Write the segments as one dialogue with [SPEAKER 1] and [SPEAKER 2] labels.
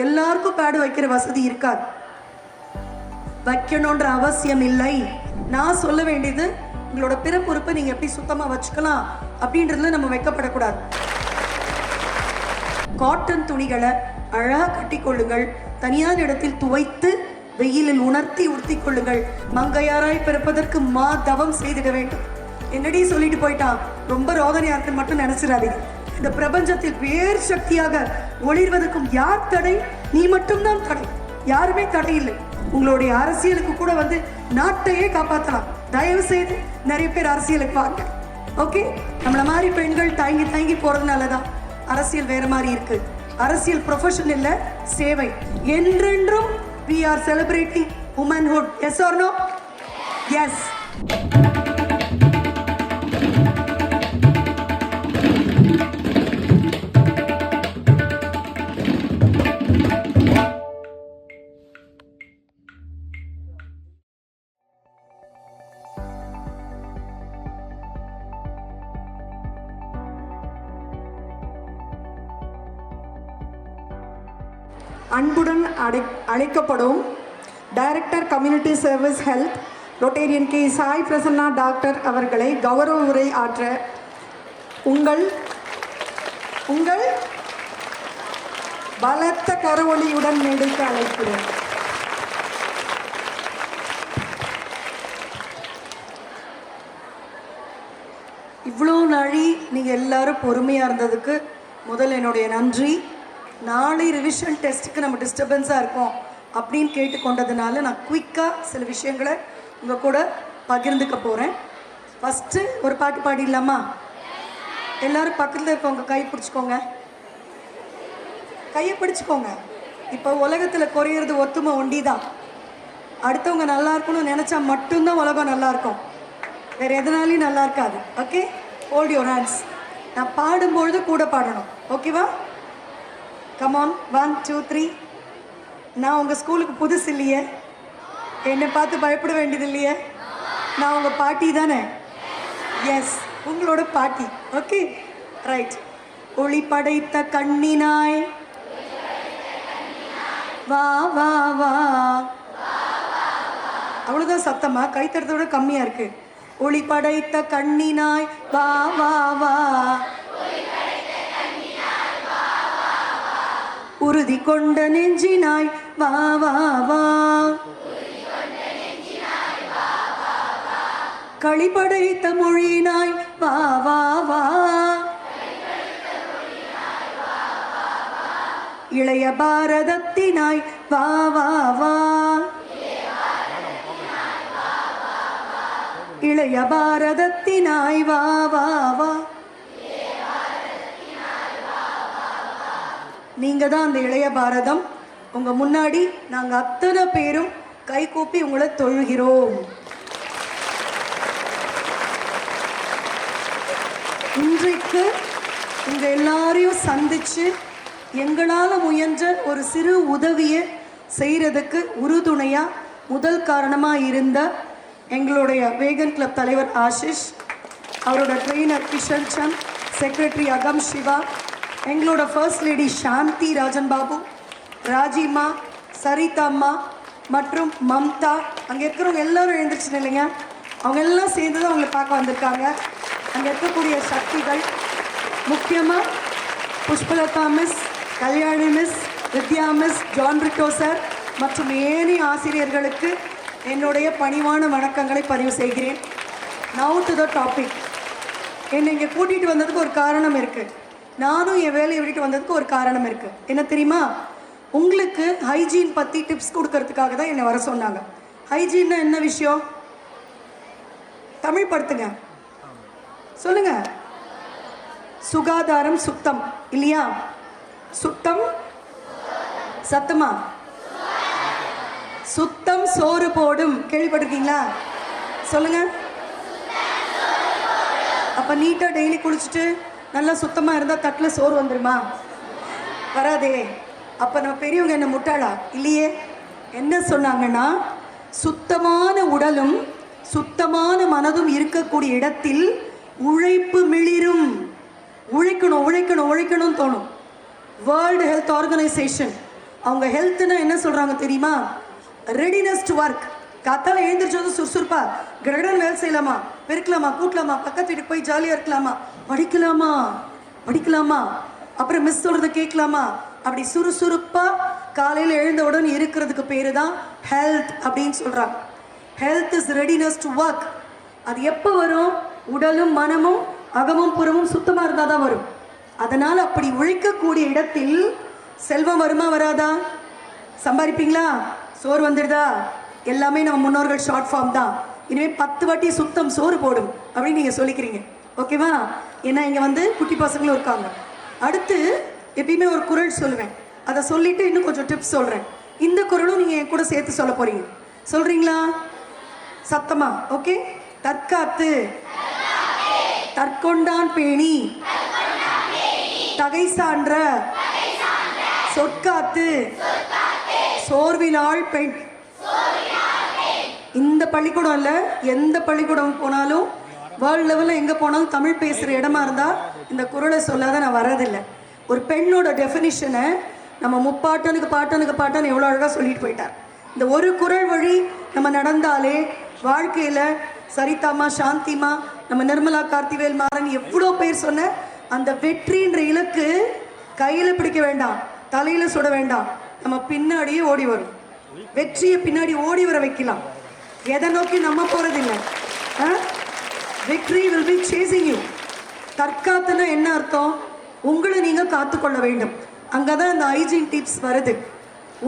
[SPEAKER 1] எல்லாருக்கும் பேடு வைக்கிற வசதி இருக்காது, வைக்கணுன்ற அவசியம் இல்லை. நான் சொல்ல வேண்டியது, உங்களோட பிறப்புறுப்பை நீங்க எப்படி சுத்தமா வச்சுக்கலாம் அப்படின்றதுல நம்ம வைக்கப்படக்கூடாது. காட்டன் துணிகளை அழகா கட்டிக்கொள்ளுங்கள், தனியான இடத்தில் துவைத்து வெயிலில் உடுத்தி கொள்ளுங்கள். மங்கையாராய் பிறப்பதற்கு மா தவம் செய்திட வேண்டும். என்னடி சொல்லிட்டு போயிட்டான், ரொம்ப ரோதனையா இருக்குன்னு மட்டும் நினைச்சிடாதீங்க. இந்த பிரபஞ்சத்தில் வேறு சக்தியாக ஒளிர்வதற்கும் யார் தடை? நீ மட்டும்தான் தடை, யாருமே தடை இல்லை. உங்களுடைய அரசியலுக்கு கூட நாட்டையே காப்பாற்றலாம். தயவு செய்து நிறைய பேர் அரசியலுக்கு வாங்க. ஓகே, நம்மள மாதிரி பெண்கள் தயங்கி போறதுனாலதான் அரசியல் வேற மாதிரி இருக்கு. அரசியல் ப்ரொஃபஷன் இல்ல, சேவை. என்றென்றும் we are celebrating womanhood. Yes or no? Yes.
[SPEAKER 2] அன்புடன் அழைக்கப்படும் director community service health Rotarian K Sai Prasanna doctor அவர்களை கௌரவ உரை ஆற்ற உங்கள் பலத்த கரவொலியுடன் மேடைக்கு அழைக்கிறேன்.
[SPEAKER 1] இவ்வளோ நாளி நீங்கள் எல்லாரும் பொறுமையாக இருந்ததுக்கு முதல் என்னுடைய நன்றி. நாளை ரிவிஷன் டெஸ்ட்டுக்கு நம்ம டிஸ்டர்பன்ஸாக இருக்கோம் அப்படின்னு கேட்டுக்கொண்டதுனால நான் குயிக்காக சில விஷயங்களை உங்கள் கூட பகிர்ந்துக்க போகிறேன். ஃபஸ்ட்டு ஒரு பாட்டு பாடிடலாமா? எல்லோரும் பக்கத்தில் இருக்கவங்க கை பிடிச்சிக்கோங்க, கையை பிடிச்சிக்கோங்க. இப்போ உலகத்தில் குறையிறது ஒத்துமை ஒண்டி தான். அடுத்தவங்க நல்லா இருக்கணும்னு நினச்சா மட்டும்தான் உலகம் நல்லா இருக்கும், வேறு எதனாலையும் நல்லா இருக்காது. Okay, hold your hands. நான் பாடும்பொழுது கூட பாடணும், ஓகேவா? Come on, 1 2 3. நான் உங்கள் ஸ்கூலுக்கு புதுசு இல்லையே, என்னை பார்த்து பயப்பட வேண்டியது இல்லையே. நான் உங்கள் பாட்டி தானே? எஸ், உங்களோட பாட்டி. Okay, right. ஒளி படைத்த கண்ணினாய் வா வா வா. அவ்வளோதான் சத்தமா? கைத்தறதோட கம்மியாக இருக்கு. ஒளி படைத்த கண்ணினாய் வா வா வா, உறுதி கொண்ட நெஞ்சினாய் வா வா வா, களிபடைத்த மொழியினாய் வா வா வா, இளைய பாரதத்தினாய் வா வா வா, இளைய பாரதத்தினாய் வா வா வா. நீங்கள் தான் அந்த இளைய பாரதம். உங்கள் முன்னாடி நாங்கள் அத்தனை பேரும் கை கூப்பி உங்களை தொழுகிறோம். இன்றைக்கு உங்கள் எல்லாரையும் சந்தித்து எங்களால் முயன்ற ஒரு சிறு உதவியை செய்கிறதுக்கு உறுதுணையாக முதல் காரணமாக இருந்த எங்களுடைய வேகன் கிளப் தலைவர் ஆஷிஷ், அவரோட ட்ரெயினர் கிஷன் சந்த், செக்ரட்டரி அகம் சிவா, எங்களோட ஃபர்ஸ்ட் லேடி சாந்தி ராஜன் பாபு, ராஜிமா, சரிதாம்மா மற்றும் மம்தா, அங்கே இருக்கிறவங்க எல்லோரும் எழுந்திரிச்சு இல்லைங்க, அவங்க எல்லாம் சேர்ந்து தான் அவங்களை பார்க்க வந்திருக்காங்க. அங்கே இருக்கக்கூடிய சக்திகள், முக்கியமாக புஷ்பலதா மிஸ், கல்யாணி மிஸ், வித்யா மிஸ், ஜான் ரிட்டோ சார் மற்றும் ஏனைய ஆசிரியர்களுக்கு என்னுடைய பணிவான வணக்கங்களை பதிவு செய்கிறேன். Now to the topic. என்னை இங்கே கூட்டிகிட்டு வந்ததுக்கு ஒரு காரணம் இருக்குது. நானும் என் வேலையை விட்டுட்டு வந்ததுக்கு ஒரு காரணம் இருக்குது. என்ன தெரியுமா? உங்களுக்கு ஹைஜீன் பற்றி டிப்ஸ் கொடுக்கறதுக்காக தான் என்னை வர சொன்னாங்க. ஹைஜீன்னா என்ன விஷயம்? தமிழ் படுத்துங்க, சொல்லுங்க. சுகாதாரம், சுத்தம் இல்லையா? சுத்தம், சத்தமா? சுத்தம் சோறு போடும், கேள்விப்பட்டிருக்கீங்களா? சொல்லுங்க. அப்போ நீட்டாக டெய்லி குளிச்சுட்டு நல்லா சுத்தமாக இருந்தால் தட்டில் சோறு வந்துடுமா? வராதே. அப்போ நம்ம பெரியவங்க என்ன முட்டாளா? இல்லையே. என்ன சொன்னாங்கன்னா, சுத்தமான உடலும் சுத்தமான மனதும் இருக்கக்கூடிய இடத்தில் உழைப்பு மிளிரும். உழைக்கணும் உழைக்கணும் உழைக்கணும்னு தோணும். வேர்ல்டு ஹெல்த் ஆர்கனைசேஷன் அவங்க ஹெல்த்னா என்ன சொல்கிறாங்க தெரியுமா? Readiness to work. காத்தால எழுந்திரிச்சதும் சுறுசுறுப்பா கடகடன் வேலை செய்யலாமா, பெருக்கலாமா, கூட்டலாமா, பக்கத்து வீட்டுக்கு போய் ஜாலியாக இருக்கலாமா, படிக்கலாமா, அப்புறம் மிஸ் சொல்கிறத கேட்கலாமா, அப்படி சுறுசுறுப்பாக காலையில் எழுந்தவுடன் இருக்கிறதுக்கு பேர் தான் ஹெல்த் அப்படின்னு சொல்கிறாங்க. Health is readiness to work. அது எப்போ வரும்? உடலும் மனமும் அகமும் புறமும் சுத்தமாக இருந்தால் தான் வரும். அதனால் அப்படி உழைக்கக்கூடிய இடத்தில் செல்வம் வருமா வராதா? சம்பாதிப்பீங்களா? சோறு வந்துடுதா? எல்லாமே நம்ம முன்னோர்கள் ஷார்ட் ஃபார்ம் தான். இனிமேல் 10 வாட்டி சுத்தம் சோறு போடும் அப்படின்னு நீங்கள் சொல்லிக்கிறீங்க. ஓகேவா? ஏன்னா இங்கே வந்து குட்டி பசங்களும் இருக்காங்க. அடுத்து எப்பயுமே ஒரு குறள் சொல்லுவேன். அதை சொல்லிவிட்டு இன்னும் கொஞ்சம் டிப்ஸ் சொல்கிறேன். இந்த குறளும் நீங்கள் என் கூட சேர்த்து சொல்ல போகிறீங்க. சொல்கிறீங்களா? சத்தமா? ஓகே. தற்காத்து தற்கொண்டான் பேணி தகை சான்ற சொற்காத்து சோர்விலாள் பெண். இந்த பள்ளிக்கூடம் இல்லை, எந்த பள்ளிக்கூடம் போனாலும் வேர்ல்டு லெவலில் எங்கே போனாலும் தமிழ் பேசுகிற இடமா இருந்தால் இந்த குறளை சொல்லாத நான் வர்றதில்லை. ஒரு பெண்ணோட டெஃபினிஷனை நம்ம பாட்டனுக்கு எவ்வளோ அழகாக சொல்லிட்டு போயிட்டார். இந்த ஒரு குறள் வழி நம்ம நடந்தாலே வாழ்க்கையில் சரிதாமா, சாந்திமா, நம்ம நிர்மலா, கார்த்திவேல், மாறன் எவ்வளோ பேர் சொன்ன அந்த வெற்றின்ற இலக்கு கையில் பிடிக்க வேண்டாம், தலையில் சுட வேண்டாம், நம்ம பின்னாடியே ஓடி வரும். வெற்றியை பின்னாடி ஓடி வர வைக்கலாம். எதை நோக்கி நம்ம போகிறதில்லை. Victory will be chasing you. தற்காத்துனா என்ன அர்த்தம்? உங்களை நீங்கள் காத்துக்கொள்ள வேண்டும். அங்கே தான் இந்த ஹைஜீன் டிப்ஸ் வருது.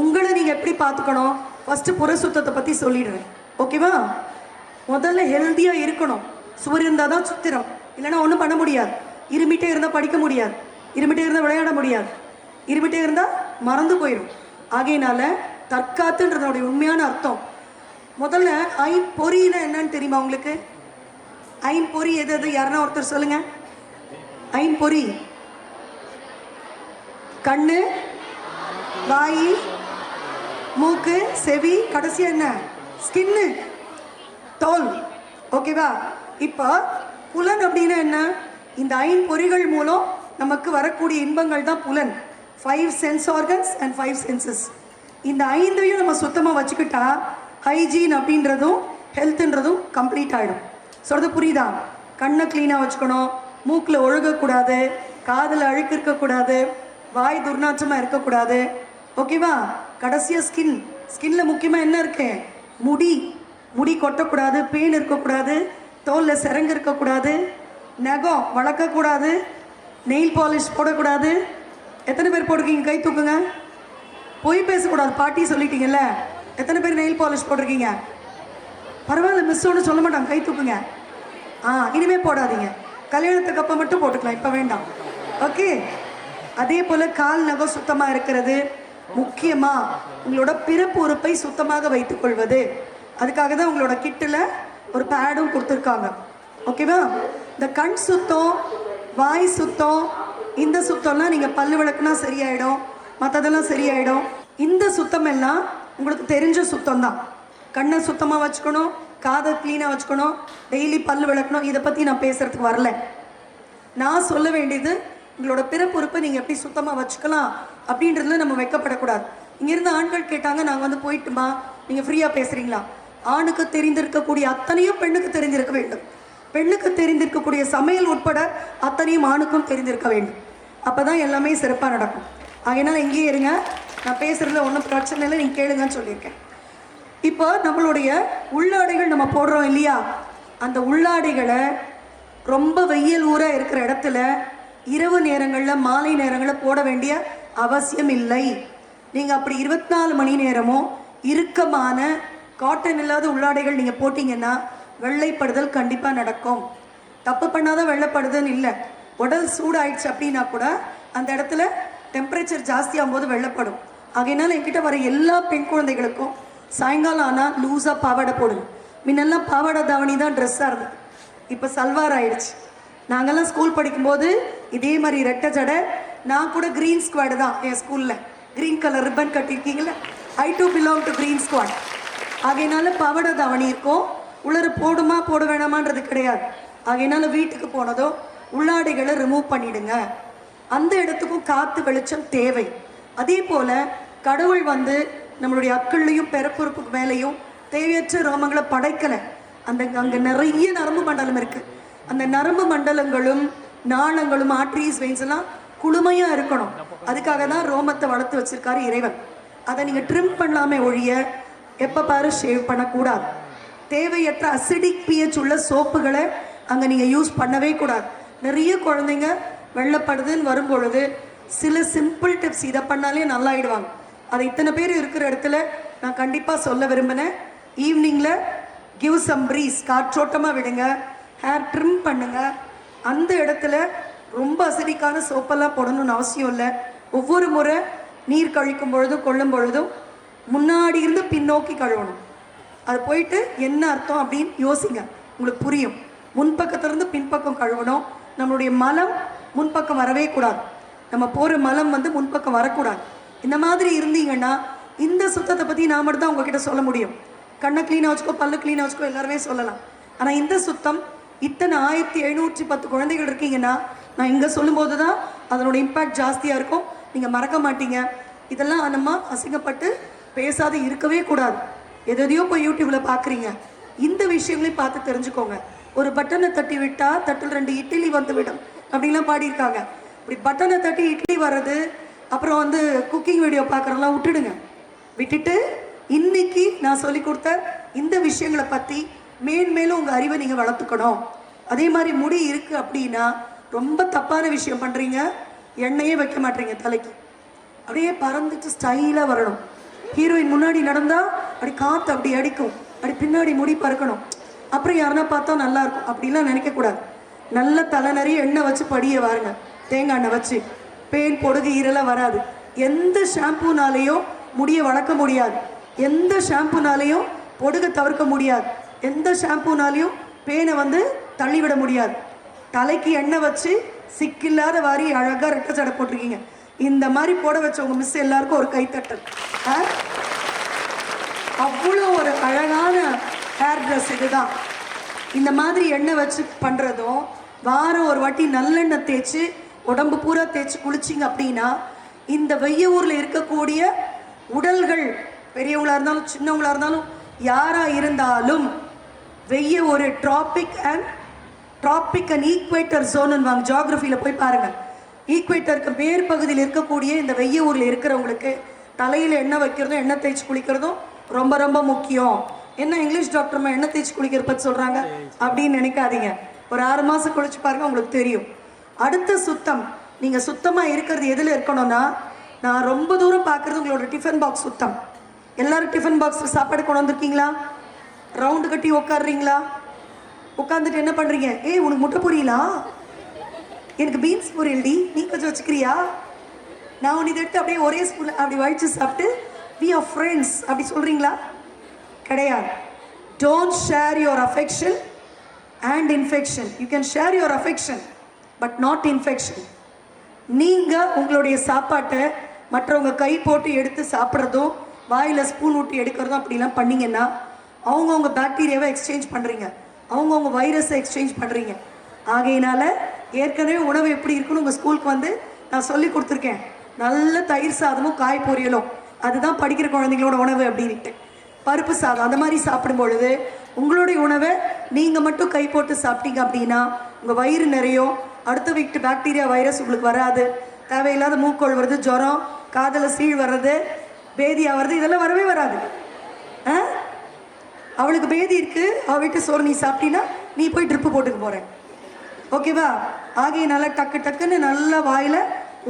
[SPEAKER 1] உங்களை நீங்கள் எப்படி பார்த்துக்கணும்? ஃபஸ்ட்டு புற சுத்தத்தை பற்றி சொல்லிடுறேன். ஓகேவா? முதல்ல ஹெல்த்தியாக இருக்கணும். சுவர் இருந்தால் தான் சுத்திரம், இல்லைன்னா ஒன்றும் பண்ண முடியாது. இருமிட்டே இருந்தால் படிக்க முடியாது, இருமிட்டே இருந்தால் விளையாட முடியாது, இருமிட்டே இருந்தால் மறந்து போயிடும். ஆகையினால தற்காத்துன்றதோடைய உண்மையான அர்த்தம் முதல்ல ஐம்பொறினா என்னன்னு தெரியுமா உங்களுக்கு? ஐம்பொறி எது எது? யாருன்னா ஒருத்தர் சொல்லுங்க. ஐம்பொறி: கண்ணு, வாய், மூக்கு, செவி, கடைசி என்ன? ஸ்கின்னு, தோல். ஓகேவா? இப்போ புலன் அப்படின்னா என்ன? இந்த ஐம்பொறிகள் மூலம் நமக்கு வரக்கூடிய இன்பங்கள் தான் புலன். 5 சென்ஸ் ஆர்கன்ஸ் அண்ட் 5 சென்சஸ். இந்த 5ஐயும் நம்ம சுத்தமாக வச்சுக்கிட்டா ஹைஜீன் அப்படின்றதும் ஹெல்த்துன்றதும் கம்ப்ளீட் ஆகிடும். சொல்கிறது புரியுதா? கண்ணை க்ளீனாக வச்சுக்கணும், மூக்கில் ஒழுகக்கூடாது, காதில் அழுக்கு இருக்கக்கூடாது, வாய் துர்நாற்றமாக இருக்கக்கூடாது. ஓகேவா? கடைசியாக ஸ்கின்ல முக்கியமாக என்ன இருக்கு? முடி கொட்டக்கூடாது, பேன் இருக்கக்கூடாது, தோலில் சிறங்கு இருக்கக்கூடாது, நகம் வளர்க்கக்கூடாது, நெயில் பாலிஷ் போடக்கூடாது. எத்தனை பேர் போட்டிருக்கீங்க? கை தூக்குங்க. பொய் பேசக்கூடாது, பாட்டி சொல்லிட்டீங்கல்ல. எத்தனை பேர் நெயில் பாலிஷ் போட்டிருக்கீங்க? பரவாயில்ல, மிஸ் ஒன்று சொல்ல மாட்டாங்க, கை தூக்குங்க. இனிமேல் போடாதீங்க, கல்யாணத்துக்கு அப்போ மட்டும் போட்டுக்கலாம், இப்போ வேண்டாம். ஓகே. அதே போல் கால் நகம் சுத்தமாக இருக்கிறது. முக்கியமாக உங்களோட பிறப்பு உறுப்பை சுத்தமாக வைத்துக்கொள்வது. அதுக்காக தான் உங்களோட கிட்டில் ஒரு பேடும் கொடுத்துருக்காங்க. ஓகேவா? இந்த கண் சுத்தம், வாய் சுத்தம், இந்த சுத்தம்லாம் நீங்கள் பல்லு விளக்குனா சரியாயிடும், மற்றதெல்லாம் சரியாயிடும். இந்த சுத்தம் எல்லாம் உங்களுக்கு தெரிஞ்ச சுத்தம் தான். கண்ணை சுத்தமாக வச்சுக்கணும், காதை க்ளீனாக வச்சுக்கணும், டெய்லி பல்லு விளக்கணும். இதை பற்றி நான் பேசுகிறதுக்கு வரல. நான் சொல்ல வேண்டியது உங்களோட பிறப்புறுப்பை நீங்கள் எப்படி சுத்தமாக வச்சுக்கலாம் அப்படின்றதுல நம்ம வைக்கப்படக்கூடாது. இங்கேருந்து ஆண்கள் கேட்டாங்க, நாங்கள் வந்து போயிட்டுமா, நீங்கள் ஃப்ரீயாக பேசுகிறீங்களா? ஆணுக்கு தெரிந்திருக்கக்கூடிய அத்தனையும் பெண்ணுக்கு தெரிந்திருக்க வேண்டும். பெண்ணுக்கு தெரிந்திருக்கக்கூடிய சமையல் உட்பட அத்தனையும் ஆணுக்கும் தெரிந்திருக்க வேண்டும். அப்போ தான் எல்லாமே சிறப்பாக நடக்கும். அதனால் இங்கேயே இருங்க, நான் பேசுகிறதுல ஒன்றும் பிரச்சனை இல்லை, நீங்கள் கேளுங்கன்னு சொல்லியிருக்கேன். இப்போ நம்மளுடைய உள்ளாடைகள் நம்ம போடுறோம் இல்லையா? அந்த உள்ளாடைகளை ரொம்ப வெயில் ஊராக இருக்கிற இடத்துல இரவு நேரங்களில், மாலை நேரங்களில் போட வேண்டிய அவசியம் இல்லை. நீங்கள் அப்படி 24 மணி நேரமும் இறுக்கமான காட்டன் இல்லாத உள்ளாடைகள் நீங்கள் போட்டிங்கன்னா வெள்ளைப்படுதல் கண்டிப்பாக நடக்கும். தப்பு பண்ணாதான் வெள்ளைப்படுதுன்னு இல்லை. உடல் சூடாயிடுச்சு அப்படின்னா கூட அந்த இடத்துல டெம்பரேச்சர் ஜாஸ்தியாகும் போது வெள்ளைப்படும். ஆகையினால என்கிட்ட வர எல்லா பெண் குழந்தைகளுக்கும் சாயங்காலம் ஆனால் லூஸாக பாவாடை போடுங்க. முன்னெல்லாம் பாவாடை தாவணி தான் ட்ரெஸ்ஸாக இருந்தது, இப்போ சல்வார் ஆயிடுச்சு. நாங்கள்லாம் ஸ்கூல் படிக்கும்போது இதே மாதிரி ரெட்டை ஜடை. நான் கூட க்ரீன் ஸ்குவாடு தான் என் ஸ்கூலில். க்ரீன் கலர் ரிப்பன் கட்டியிருக்கீங்களே, I too belong to green squad. ஆகையினால பாவாடை தாவணி இருக்கும். உலர போடுமா போட வேணாமான்றது கிடையாது. ஆகையினால வீட்டுக்கு போனதோ உள்ளாடைகளை ரிமூவ் பண்ணிடுங்க. அந்த இடத்துக்கும் காற்று வெளிச்சம் தேவை. அதே போல் கடவுள் வந்து நம்மளுடைய அக்கள்லையும் பிறப்புறுப்புக்கு மேலேயும் தேவையற்ற ரோமங்களை படைக்கலை. அங்கே நிறைய நரம்பு மண்டலம் இருக்குது. அந்த நரம்பு மண்டலங்களும் நாளங்களும் ஆர்ட்ரீஸ் வெயின்ஸ் எல்லாம் குளுமையாக இருக்கணும். அதுக்காக தான் ரோமத்தை வளர்த்து வச்சிருக்காரு இறைவன். அதை நீங்கள் ட்ரிம் பண்ணலாமே ஒழிய எப்போ பாரு ஷேவ் பண்ணக்கூடாது. தேவையற்ற அசிடிக் பிஹெச் உள்ள சோப்புகளை அங்கே நீங்கள் யூஸ் பண்ணவே கூடாது. நிறைய குழந்தைங்க வெள்ளப்படுதுன்னு வரும்பொழுது சில சிம்பிள் டிப்ஸ் இதை பண்ணாலே நல்லாயிடுவாங்க. அதை இத்தனை பேர் இருக்கிற இடத்துல நான் கண்டிப்பாக சொல்ல விரும்பினேன். ஈவினிங்கில் கிவ் சம் ப்ரீஸ், காற்றோட்டமாக விடுங்க, ஹேர் ட்ரிம் பண்ணுங்கள். அந்த இடத்துல ரொம்ப அசிடிக்கான சோப்பெல்லாம் போடணும்னு அவசியம் இல்லை. ஒவ்வொரு முறை நீர் கழிக்கும் பொழுதும் கொள்ளும் பொழுதும் முன்னாடி இருந்து பின்னோக்கி கழுவணும். அது போயிட்டு என்ன அர்த்தம் அப்படின்னு யோசிங்க, உங்களுக்கு புரியும். முன்பக்கத்திலிருந்து பின்பக்கம் கழுவணும். நம்மளுடைய மலம் முன்பக்கம் வரவே கூடாது. நம்ம போகிற மலம் வந்து முன்பக்கம் வரக்கூடாது. இந்த மாதிரி இருந்தீங்கன்னா இந்த சுத்தத்தை பற்றி நான் மட்டும் தான் உங்ககிட்ட சொல்ல முடியும். கண்ணை க்ளீனாக வச்சுக்கோ, பல்லு க்ளீனாக வச்சுக்கோ எல்லாருமே சொல்லலாம். ஆனால் இந்த சுத்தம் இத்தனை 1710 குழந்தைகள் இருக்கீங்கன்னா நான் இங்கே சொல்லும்போது தான் அதனோட இம்பேக்ட் ஜாஸ்தியாக இருக்கும். நீங்கள் மறக்க மாட்டீங்க. இதெல்லாம் நம்ம அசிங்கப்பட்டு பேசாத இருக்கவே கூடாது. எதையோ போய் யூடியூப்பில் பார்க்குறீங்க, இந்த விஷயங்களையும் பார்த்து தெரிஞ்சுக்கோங்க. ஒரு பட்டனை தட்டி விட்டால் தட்டில் 2 இட்லி வந்து விடும் அப்படின்லாம் பாடியிருக்காங்க. இப்படி பட்டனை தட்டி இட்லி வர்றது, அப்புறம் வந்து குக்கிங் வீடியோ பார்க்குறதெல்லாம் விட்டுடுங்க. விட்டுட்டு இன்னைக்கு நான் சொல்லி கொடுத்த இந்த விஷயங்களை பற்றி மேன்மேலும் உங்கள் அறிவை நீங்கள் வளர்த்துக்கணும். அதே மாதிரி முடி இருக்குது அப்படின்னா ரொம்ப தப்பான விஷயம் பண்ணுறீங்க. எண்ணெயே வைக்க மாட்டீங்க தலைக்கு, அப்படியே பறந்துட்டு ஸ்டைலாக வரணும். ஹீரோயின் முன்னாடி நடந்தால் அப்படி காற்று அப்படி அடிக்கும், அப்படி பின்னாடி முடி பறக்கணும். அப்புறம் யாருன்னா பார்த்தா நல்லாயிருக்கும் அப்படிலாம் நினைக்கக்கூடாது. நல்ல தலை நிறைய எண்ணெய் வச்சு படியை வாருங்க, தேங்காய் எண்ணெய் வச்சு. பேன் பொடுகு ஈரெல்லாம் வராது. எந்த ஷாம்பூனாலேயும் முடியை வளர்க்க முடியாது. எந்த ஷாம்பூனாலேயும் பொடுகை தவிர்க்க முடியாது. எந்த ஷாம்பூனாலையும் பேனை வந்து தள்ளிவிட முடியாது. தலைக்கு எண்ணெய் வச்சு சிக்கில்லாத வாரி அழகாக ரெட்டை சடை போட்டிருக்கீங்க. இந்த மாதிரி போட வச்சவங்க மிஸ் எல்லாருக்கும் ஒரு கைத்தட்டல். அவ்வளோ ஒரு அழகான ஹேர் ட்ரெஸ் இதுதான். இந்த மாதிரி எண்ணெய் வச்சு பண்ணுறதும், வாரம் ஒரு வாட்டி நல்லெண்ணெய் தேய்ச்சி உடம்பு பூரா தேய்ச்சி குளிச்சிங்க அப்படின்னா இந்த வெய்ய ஊரில் இருக்கக்கூடிய உடல்கள் பெரியவங்களாக இருந்தாலும் சின்னவங்களாக இருந்தாலும் யாராக இருந்தாலும் வெய்ய ஒரு ட்ராபிக் அண்ட் ஈக்குவேட்டர் ஜோன் வாங்க. ஜியாகிரஃபியில் போய் பாருங்கள். ஈக்குவேட்டருக்கு மேற்பகுதியில் இருக்கக்கூடிய இந்த வெய்ய ஊரில் இருக்கிறவங்களுக்கு தலையில் எண்ணெய் வைக்கிறதும் எண்ணெய் தேய்ச்சி குளிக்கிறதும் ரொம்ப ரொம்ப முக்கியம். என்ன இங்கிலீஷ் டாக்டர்மா எண்ணெய் தேய்ச்சி குளிக்கிற பற்றி சொல்கிறாங்க அப்படின்னு நினைக்காதீங்க. ஒரு 6 மாதம் குளிச்சு பாருங்கள், உங்களுக்கு தெரியும். அடுத்த சுத்தம், நீங்கள் சுத்தமாக இருக்கிறது எதில் இருக்கணும்னா, நான் ரொம்ப தூரம் பார்க்குறது உங்களோட டிஃபன் பாக்ஸ் சுத்தம். எல்லோரும் டிஃபன் பாக்ஸில் சாப்பாடு கொண்டு வந்திருக்கீங்களா? ரவுண்டு கட்டி உட்காடுறீங்களா? உட்காந்துட்டு என்ன பண்ணுறீங்க? ஏய் உனக்கு முட்டை பொரியலா? எனக்கு பீன்ஸ் பொரியல்டி, நீ கொஞ்சம் வச்சுக்கிறியா? நான் உன்னை எடுத்து அப்படியே ஒரே ஸ்பூன் அப்படி வழிச்சு சாப்பிட்டு வி ஆர் ஃப்ரெண்ட்ஸ் அப்படி சொல்கிறீங்களா? கிடையாது. Don't share your affection and infection. You can share your affection but not infection. நீங்கள் உங்களுடைய சாப்பாட்டை மற்றவங்க கை போட்டு எடுத்து சாப்பிட்றதும் வாயில் ஸ்பூன் ஊட்டி எடுக்கிறதும் அப்படிலாம் பண்ணிங்கன்னா அவங்கவுங்க பாக்டீரியாவை எக்ஸ்சேஞ்ச் பண்ணுறீங்க, அவங்கவுங்க வைரஸை எக்ஸ்சேஞ்ச் பண்ணுறீங்க. ஆகையினால ஏற்கனவே உணவு எப்படி இருக்குன்னு உங்கள் ஸ்கூலுக்கு வந்து நான் சொல்லி கொடுத்துருக்கேன். நல்ல தயிர் சாதமும் காய் பொரியலும், அதுதான் படிக்கிற குழந்தைங்களோட உணவு அப்படின்ட்டு. பருப்பு சாதம் அந்த மாதிரி சாப்பிடும் பொழுது உங்களுடைய உணவை நீங்கள் மட்டும் கை போட்டு சாப்பிட்டீங்க அப்படின்னா உங்கள் வயிறு நிறையும். அடுத்த வீட்டு பாக்டீரியா வைரஸ் உங்களுக்கு வராது. தேவையில்லாத மூக்கோள் வருது, ஜுரம், காதில் சீழ் வர்றது, பேதியாக வருது, இதெல்லாம் வரவே வராது. அவளுக்கு பேதி இருக்குது, அவள் வீட்டு சோறு நீ சாப்பிட்டீங்கன்னா நீ போய் ட்ரிப்பு போட்டுக்க போகிறேன். ஓகேவா? ஆகையினால டக்கு டக்குன்னு நல்லா வாயில்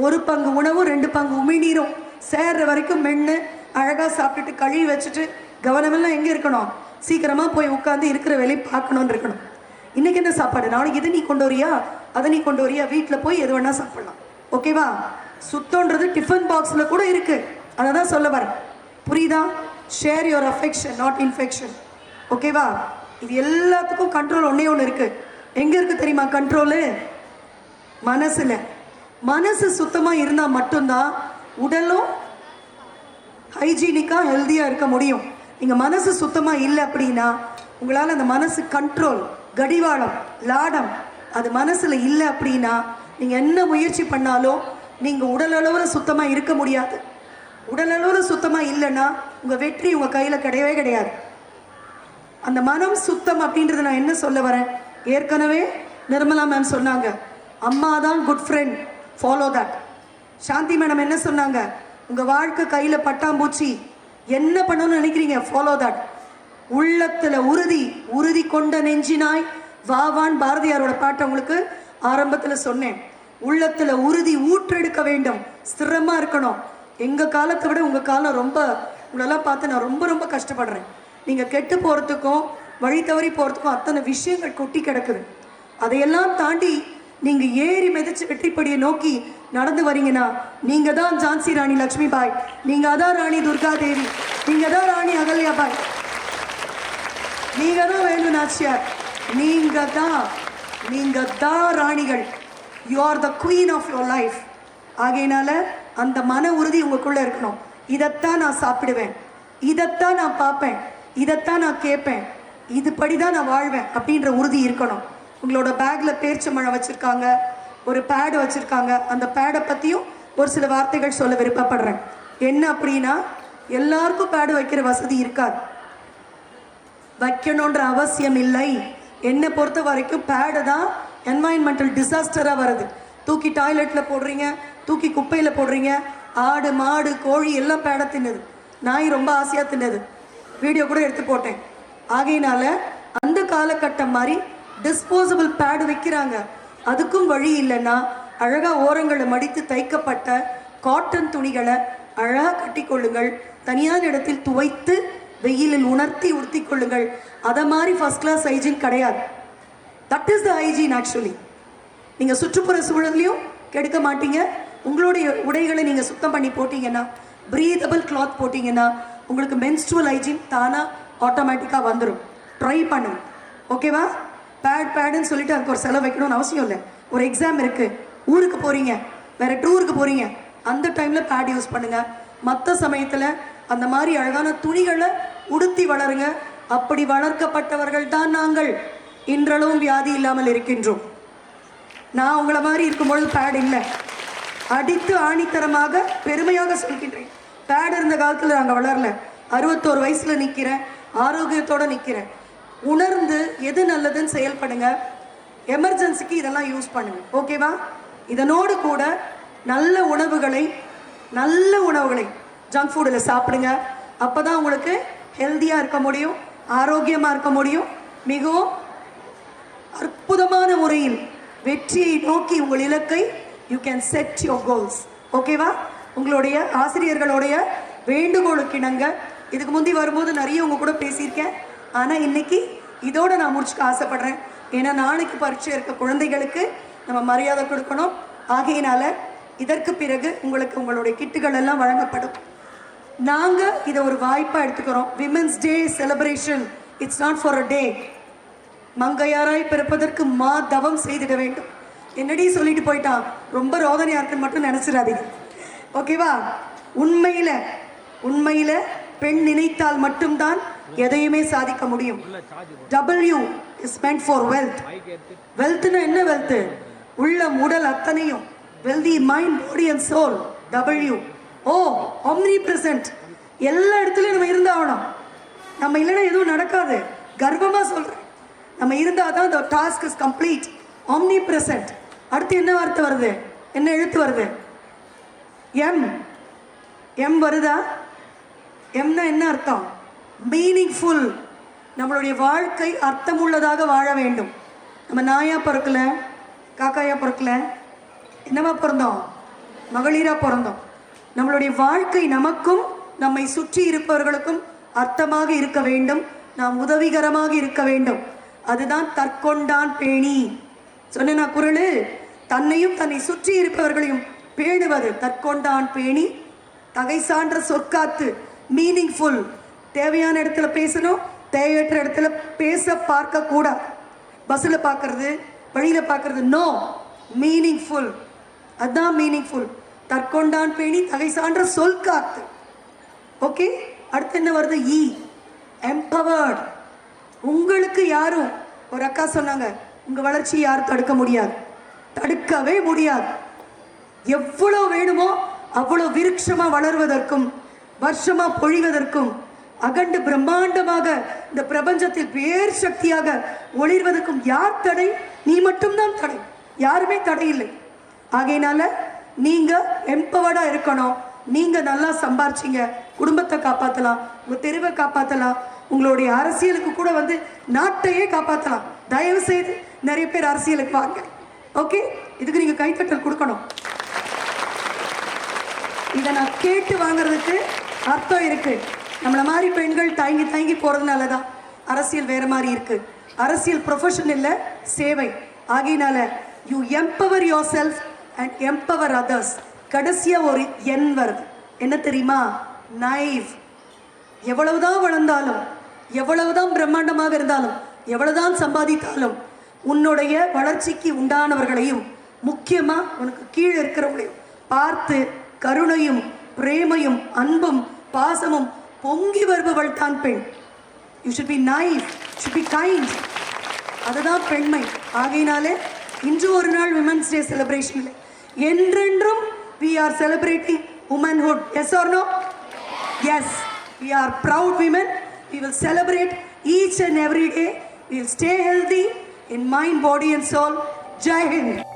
[SPEAKER 1] 1 பங்கு உணவும் 2 பங்கு உமிழ்நீரும் சேர்ற வரைக்கும் மென்று அழகாக சாப்பிட்டுட்டு கழுவி வச்சுட்டு கவனமெல்லாம் எங்கே இருக்கணும்? சீக்கிரமாக போய் உட்காந்து இருக்கிற வேலையை பார்க்கணுன்னு இருக்கணும். இன்றைக்கி என்ன சாப்பாடு, நாளைக்கு இதை நீ கொண்டு வரியா, அதை நீ கொண்டு வரியா, வீட்டில் போய் எது வேணால் சாப்பிட்லாம். ஓகேவா? சுத்தம்ன்றது டிஃபன் பாக்ஸில் கூட இருக்குது. அதை தான் சொல்ல வரேன். புரியுதா? Share your affection not infection. ஓகேவா? இது எல்லாத்துக்கும் கண்ட்ரோல் ஒன்று இருக்குது. எங்கே இருக்குது தெரியுமா கண்ட்ரோலு? மனசில். மனசு சுத்தமாக இருந்தால் மட்டும்தான் உடலும் ஹைஜீனிக்காக ஹெல்த்தியாக இருக்க முடியும். நீங்கள் மனசு சுத்தமாக இல்லை அப்படின்னா உங்களால் அந்த மனசு கண்ட்ரோல், கடிவாளம், லாடம் அது மனசில் இல்லை அப்படின்னா நீங்கள் என்ன முயற்சி பண்ணாலும் நீங்கள் உடல் அளவில் சுத்தமாக இருக்க முடியாது. உடலளவில் சுத்தமாக இல்லைன்னா உங்கள் வெற்றி உங்கள் கையில் கிடையவே கிடையாது. அந்த மனம் சுத்தம் அப்படின்றத நான் என்ன சொல்ல வரேன், ஏற்கனவே நிர்மலா மேம் சொன்னாங்க, அம்மா தான் good friend, follow that. Shanti madam என்ன சொன்னாங்க, உங்கள் வாழ்க்கை கையில் பட்டாம்பூச்சி, என்ன பண்ணணும்னு நினைக்கிறீங்க, ஃபாலோ தட். உள்ளத்தில் உறுதி, உறுதி கொண்ட நெஞ்சினாய் வாவான் பாரதியாரோட பாட்டை உங்களுக்கு ஆரம்பத்தில் சொன்னேன். உள்ளத்தில் உறுதி ஊற்றெடுக்க வேண்டும், ஸ்திரமாக இருக்கணும். எங்கள் காலத்தை விட உங்கள் காலம் ரொம்ப, உங்களெல்லாம் பார்த்து நான் ரொம்ப ரொம்ப கஷ்டப்படுறேன். நீங்கள் கெட்டு போகிறதுக்கும் வழி தவறி போகிறதுக்கும் அத்தனை விஷயங்கள் கொட்டி கிடக்குது. அதையெல்லாம் தாண்டி நீங்கள் ஏறி மிதிச்சு வெற்றிப்படியை நோக்கி நடந்து வரீங்கன்னா நீங்கள் தான் ஜான்சி ராணி லக்ஷ்மி பாய், நீங்கள் தான் ராணி துர்கா தேவி, நீங்கள் தான் ராணி அகல்யா பாய், நீங்கள் தான் வேலு நாச்சியார், நீங்கள் தான் ராணிகள். You are the queen of your life. ஆகையினால அந்த மன உறுதி உங்களுக்குள்ளே இருக்கணும். இதைத்தான் நான் சாப்பிடுவேன், இதைத்தான் நான் பார்ப்பேன், இதைத்தான் நான் கேட்பேன், இதுபடி தான் நான் வாழ்வேன் அப்படின்ற உறுதி இருக்கணும். உங்களோட பேக்கில் பேரிச்சம்பழம் வச்சுருக்காங்க, ஒரு பேடு வச்சுருக்காங்க. அந்த பேடை பற்றியும் ஒரு சில வார்த்தைகள் சொல்ல விருப்பப்படுறேன். என்ன அப்படின்னா, எல்லாருக்கும் பேடு வைக்கிற வசதி இருக்காது, வைக்கணுன்ற அவசியம் இல்லை. என்னை பொறுத்த வரைக்கும் பேடு தான் என்வாயன்மெண்டல் டிசாஸ்டராக வருது. தூக்கி டாய்லெட்டில் போடுறீங்க, தூக்கி குப்பையில் போடுறீங்க. ஆடு மாடு கோழி எல்லாம் பேடை தின்னுது, நாய் ரொம்ப ஆசையாக தின்னுது, வீடியோ கூட எடுத்து போட்டேன். ஆகையினால அந்த காலகட்டம் மாதிரி டிஸ்போசபிள் பேடு வைக்கிறாங்க. அதுக்கும் வழி இல்லைன்னா அழகாக ஓரங்களை மடித்து தைக்கப்பட்ட காட்டன் துணிகளை அழகாக கட்டி கொள்ளுங்கள். தனியான இடத்தில் துவைத்து வெயிலில் உணர்த்தி கொள்ளுங்கள். அதை மாதிரி ஃபர்ஸ்ட் கிளாஸ் ஹைஜீன் கிடையாது. That is the hygiene actually. நீங்கள் சுற்றுப்புற சூழலையும் கெடுக்க மாட்டீங்க. உங்களுடைய உடைகளை நீங்கள் சுத்தம் பண்ணி போட்டிங்கன்னா, ப்ரீதபிள் கிளாத் போட்டிங்கன்னா உங்களுக்கு மென்ஸ்ட்ருவல் ஹைஜீன் தானாக ஆட்டோமேட்டிக்காக வந்துடும். ட்ரை பண்ணுங்க, ஓகேவா? பேடுன்னு சொல்லிட்டு அதுக்கு ஒரு செலவு வைக்கணும்னு அவசியம் இல்லை. ஒரு எக்ஸாம் இருக்குது, ஊருக்கு போகிறீங்க, வேறு டூருக்கு போகிறீங்க, அந்த டைமில் பேட் யூஸ் பண்ணுங்கள். மற்ற சமயத்தில் அந்த மாதிரி அழகான துணிகளை உடுத்தி வளருங்க. அப்படி வளர்க்கப்பட்டவர்கள் தான் நாங்கள் இன்றளவும் வியாதி இல்லாமல் இருக்கின்றோம். நான் உங்களை மாதிரி இருக்கும்பொழுது பேட் இல்லை, அடித்து ஆணித்தரமாக பெருமையாக சொல்கின்றேன். பேட் இருந்த காலத்தில் நாங்கள் வளரல. 61 வயசில் நிற்கிறேன், ஆரோக்கியத்தோடு நிற்கிறேன். உணர்ந்து எது நல்லதுன்னு செயல்படுங்க. எமர்ஜென்சிக்கு இதெல்லாம் யூஸ் பண்ணுங்க, ஓகேவா? இதனோடு கூட நல்ல உணவுகளை ஜங்க் ஃபுட்டில் சாப்பிடுங்க. அப்போ தான் உங்களுக்கு ஹெல்த்தியாக இருக்க முடியும், ஆரோக்கியமாக இருக்க முடியும். மிகவும் அற்புதமான முறையில் வெற்றியை நோக்கி உங்கள் இலக்கை you can set your goals, ஓகேவா? உங்களுடைய ஆசிரியர்களுடைய வேண்டுகோளுக்கு இணங்க இதுக்கு முந்தி வரும்போது நிறைய உங்கள் கூட பேசியிருக்கேன். ஆனால் இன்னைக்கு இதோடு நான் முடிச்சுக்க ஆசைப்படுறேன். ஏன்னா நாளைக்கு பரீட்சை இருக்க குழந்தைகளுக்கு நம்ம மரியாதை கொடுக்கணும். ஆகையினால இதற்கு பிறகு உங்களுக்கு உங்களுடைய கிட்டுகள் எல்லாம் வழங்கப்படும். நாங்கள் இதை ஒரு வாய்ப்பாக எடுத்துக்கிறோம். Women's day celebration, it's not for a day. மங்கையாராய் பிறப்பதற்கு தவம் செய்திட வேண்டும். என்னடி சொல்லிட்டு போயிட்டான், ரொம்ப ரோதனையாக இருக்குன்னு மட்டும் நினச்சிடாதீங்க, ஓகேவா? உண்மையில் பெண் நினைத்தால் மட்டும்தான் எதையுமே சாதிக்க முடியும். W is meant for wealth. வெல்த்னா என்ன வெல்த்? உள்ளம் உடல் அத்தனையும். Wealthy mind body and soul. W omnipresent. எல்லா இடத்துலையும் நம்ம இருந்தாகணும். நம்ம இல்லைன்னா எதுவும் நடக்காது. கர்வமாக சொல்கிறேன், நம்ம இருந்தால் தான் the task is complete. omnipresent. அடுத்து என்ன வார்த்தை வருது, என்ன எழுத்து வருது? M வருதா? எம்னா என்ன அர்த்தம்? மீனிங்ஃபுல். நம்மளுடைய வாழ்க்கை அர்த்தமுள்ளதாக வாழ வேண்டும். நம்ம நாயா பிறக்கல, காக்காயா பிறக்கல, என்னவா பிறந்தோம்? மகளிராக பிறந்தோம். நம்மளுடைய வாழ்க்கை நமக்கும் நம்மை சுற்றி இருப்பவர்களுக்கும் அர்த்தமாக இருக்க வேண்டும். நாம் உதவிகரமாக இருக்க வேண்டும். அதுதான் தற்கொண்டான் பேணி. சொன்ன குறள், தன்னையும் தன்னை சுற்றி இருப்பவர்களையும் பேணுவது தற்கொண்டான் பேணி. தகை சான்ற சொற்காத்து. மீனிங்ஃபுல். தேவையான இடத்துல பேசணும், தேவையற்ற இடத்துல பேச பார்க்க கூடாது. பஸ்ஸில் பார்க்கறது, வழியில் பார்க்கறது, நோ. மீனிங்ஃபுல், அதுதான் மீனிங்ஃபுல். தற்கொண்டான் பேணி, தகை சான்ற சொல் காத்து. ஓகே, அடுத்து என்ன வருது? எம்பவர்ட். உங்களுக்கு யாரும், ஒரு அக்கா சொன்னாங்க, உங்கள் வளர்ச்சி யாரும் தடுக்க முடியாது, தடுக்கவே முடியாது. எவ்வளோ வேணுமோ அவ்வளோ விருட்சமா வளர்வதற்கும் வருஷமா பொழிவதற்கும் அகண்டு பிரம்மாண்டமாக இந்த பிரபஞ்சத்தில் பேர் சக்தியாக ஒளிர்வதற்கும் யார் தடை? நீ மட்டும்தான் தடை, யாருமே தடை இல்லை. ஆகையினால நீங்க எம்பவர்டா இருக்கணும். நீங்க நல்லா சம்பாரிச்சிங்க, குடும்பத்தை காப்பாற்றலாம், உங்க தெருவை காப்பாற்றலாம், உங்களுடைய அரசியலுக்கு கூட வந்து நாட்டையே காப்பாற்றலாம். தயவு செய்து நிறைய பேர் அரசியலுக்கு வாங்க. ஓகே, இதுக்கு நீங்க கைத்தட்டல் கொடுக்கணும். இதை நான் கேட்டு வாங்குறதுக்கு அர்த்தம் இருக்கு. நம்மளை மாதிரி பெண்கள் தயங்கி தயங்கி போறதுனால தான் அரசியல் வேற மாதிரி இருக்கு. அரசியல் ப்ரொஃபஷன் இல்லை, சேவை. ஆகையினால you empower your self and empower others. கடைசியா ஒரு எண் வருது, என்ன தெரியுமா? நைவ். எவ்வளவுதான் வளர்ந்தாலும், எவ்வளவுதான் பிரம்மாண்டமாக இருந்தாலும், எவ்வளவுதான் சம்பாதித்தாலும், உன்னுடைய வளர்ச்சிக்கு உண்டானவர்களையும் முக்கியமா உனக்கு கீழே இருக்கிறவங்களையும் பார்த்து கருணையும் பிரேமையும் அன்பும் பாசமும் பொங்கி வருபவள் தான் பெண். You should be naive, should be kind. அதுதான் பெண்மை. ஆகையினாலே இன்று ஒரு நாள் விமென்ஸ் டே செலிப்ரேஷன் என்றென்றும் we are celebrating womanhood. Yes or no? Yes, we are proud women. We will celebrate each and every day. We will stay healthy in mind, body and soul. Jai Hind.